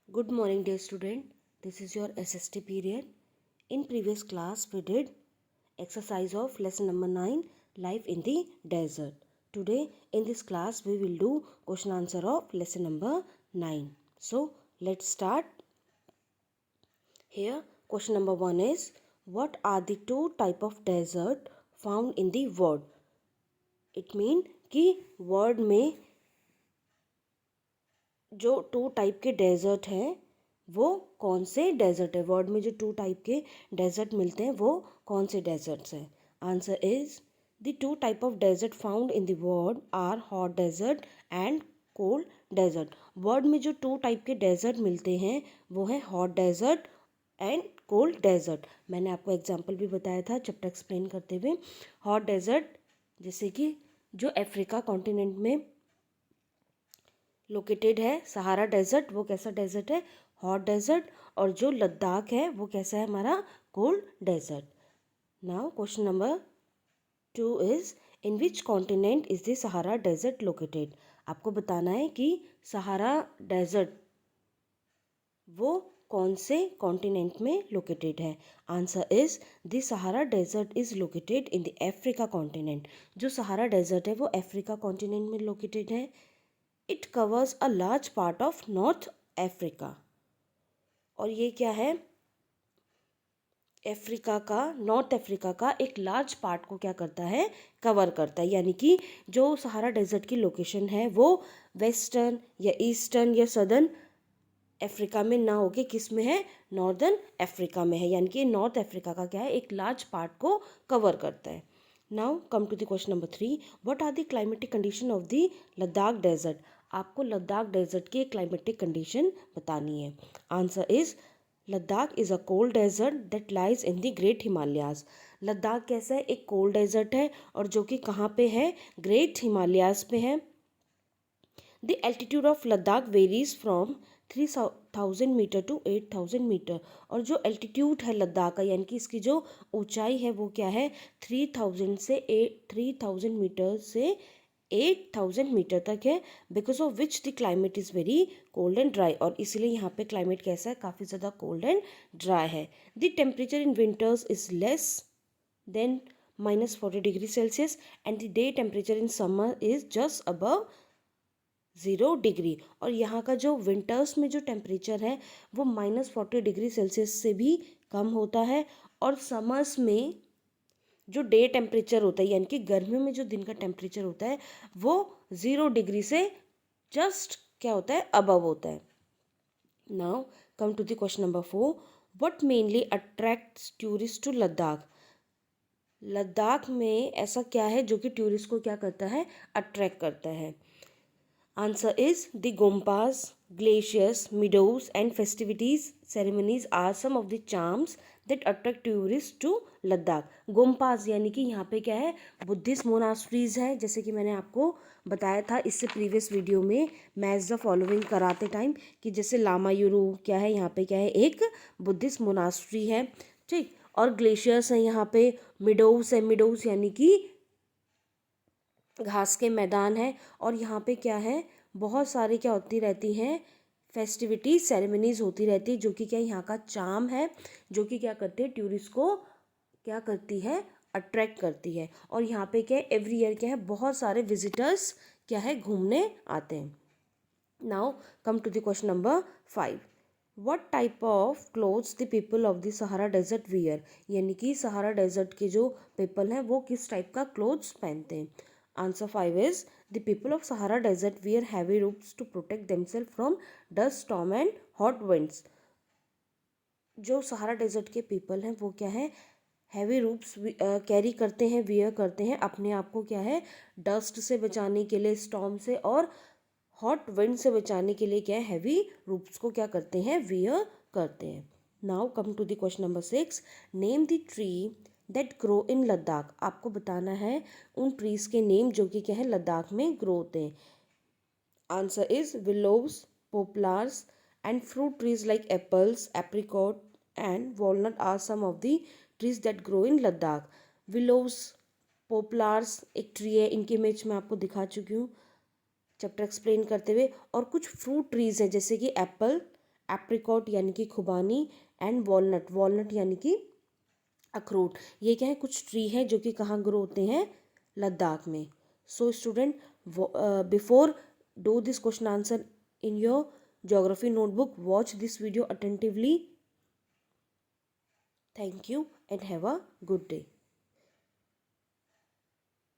Good morning, dear student. This is your SST period. In previous class, we did exercise of lesson number 9, Life in the Desert. Today, in this class, we will do question answer of lesson number 9. So, let's start. Here, question number 1 is, what are the two type of desert found in the world? It mean कि world में जो to type के desert हैं वो कौन से desert है। World में जो टू टाइप के डेजर्ट मिलते हैं वो कौन से डेजर्ट्स हैं। Answer is the two type of desert found in the world are hot desert and cold desert. World में जो टू टाइप के डेजर्ट मिलते हैं वो है hot desert and cold desert. मैंने आपको एग्जांपल भी बताया था चैप्टर एक्सप्लेन करते हुए। हॉट डेजर्ट जैसे कि जो अफ्रीका कॉन्टिनेंट में लोकेटेड है सहारा डेजर्ट, वो कैसा डेजर्ट है, हॉट डेजर्ट। और जो लद्दाख है वो कैसा है हमारा, cold desert. Now question number 2 is in which continent is the Sahara desert located. आपको बताना है कि सहारा डेजर्ट वो कौन से कॉन्टिनेंट में लोकेटेड है। Answer is the Sahara desert is located in the Africa continent. जो सहारा डेजर्ट है वो अफ्रीका कॉन्टिनेंट में लोकेटेड है। It covers a large part of North Africa. और ये क्या है, अफ्रीका का, नॉर्थ अफ्रीका का एक लार्ज पार्ट को क्या करता है, कवर करता है। यानी कि जो सहारा डेजर्ट की लोकेशन है वो वेस्टर्न या ईस्टर्न या सदर्न अफ्रीका में ना होके किस में है, नॉर्दर्न अफ्रीका में है। यानी कि नॉर्थ अफ्रीका का क्या है, एक लार्ज पार्ट को कवर करता है। Now come to the question number 3, what are the climatic condition of the Ladakh desert. आपको लद्दाख डेजर्ट की क्लाइमेटिक कंडीशन बतानी है। Answer is Ladakh is a cold desert that lies in the Great Himalayas. Ladakh कैसा है, एक कोल्ड डेजर्ट है और जो कि कहाँ पे है, ग्रेट हिमालयाज पे है। The altitude of Ladakh varies from 3000 metre to 8000 metre. और जो एल्टीट्यूड है लद्दाख का, यानी कि इसकी जो ऊंचाई है वो क्या है, 3000 मीटर से 8000 मीटर तक है। Because of which the climate is very cold and dry. और इसलिए यहाँ पे क्लाइमेट कैसा है, काफ़ी ज़्यादा कोल्ड एंड ड्राई है। The temperature in winters is less than -40 degree Celsius and the day temperature in summer is just above 0 degree. और यहाँ का जो विंटर्स में जो टेम्परेचर है वो -40 डिग्री सेल्सियस से भी कम होता है। और समर्स में जो डे टेम्परेचर होता है, यानी कि गर्मियों में जो दिन का टेम्परेचर होता है वो 0 डिग्री से जस्ट क्या होता है, अबव होता है। Now come to the question number 4, what mainly attracts tourist to Ladakh. Ladakh में ऐसा क्या है जो कि टूरिस्ट को क्या करता है, अट्रैक्ट करता है। Answer is the Gompas, glaciers, meadows, and festivities ceremonies are some of the charms that attract tourists to Ladakh. गोम्पास यानी कि यहाँ पे क्या है, बुद्धिस्ट मोनास्ट्रीज है। जैसे कि मैंने आपको बताया था इससे प्रीवियस वीडियो में मैच द फॉलोइंग कराते टाइम कि जैसे लामा यूरू क्या है, यहाँ पे क्या है, एक बुद्धिस्ट मोनास्ट्री है, ठीक। और ग्लेशियर्स हैं यहाँ पे, मिडोव्स है, मिडोव्स यानी कि घास के मैदान है। और यहाँ पे क्या है, बहुत सारी क्या होती रहती हैं, फेस्टिविटीज सेरेमनीज होती रहती है, जो कि क्या यहाँ का चार्म है, जो कि क्या करते हैं, टूरिस्ट को क्या करती है, अट्रैक्ट करती है। और यहाँ पे क्या है, एवरी ईयर क्या है, बहुत सारे विजिटर्स क्या है, घूमने आते हैं। Now come to the question number 5, what type of clothes the people of the Sahara desert wear. यानी कि सहारा डेजर्ट के जो पीपल हैं वो किस टाइप का क्लोथ्स पहनते हैं। Answer 5 is the people of Sahara Desert wear heavy robes to protect themselves from dust, storm and hot winds. जो सहारा डेजर्ट के पीपल हैं वो क्या है, हैवी रूप्स कैरी करते हैं, वियर करते हैं, अपने आप को क्या है, डस्ट से बचाने के लिए, स्टॉर्म से और हॉट विंड से बचाने के लिए क्या है, हैवी रूप्स को क्या करते हैं, वियर करते हैं। Now come to the question number 6, name the tree that grow in Ladakh. आपको बताना है उन ट्रीज के नेम जो कि क्या है, लद्दाख में ग्रो होते हैं। Answer is willows, poplars and fruit trees like apples, apricot and walnut are some of the trees that grow in Ladakh. Willows, poplars एक ट्री है, इनकी इमेज मैं आपको दिखा चुकी हूँ चैप्टर एक्सप्लेन करते हुए। और कुछ फ्रूट ट्रीज हैं जैसे कि एप्पल एप्रिकॉट यानी कि खुबानी, एंड वॉलनट, वॉलनट यानी कि अखरोट। ये क्या है, कुछ ट्री है जो कि कहाँ ग्रो होते हैं, लद्दाख में। So student, before do this question answer in your geography notebook, watch this video attentively. Thank you and have a good day.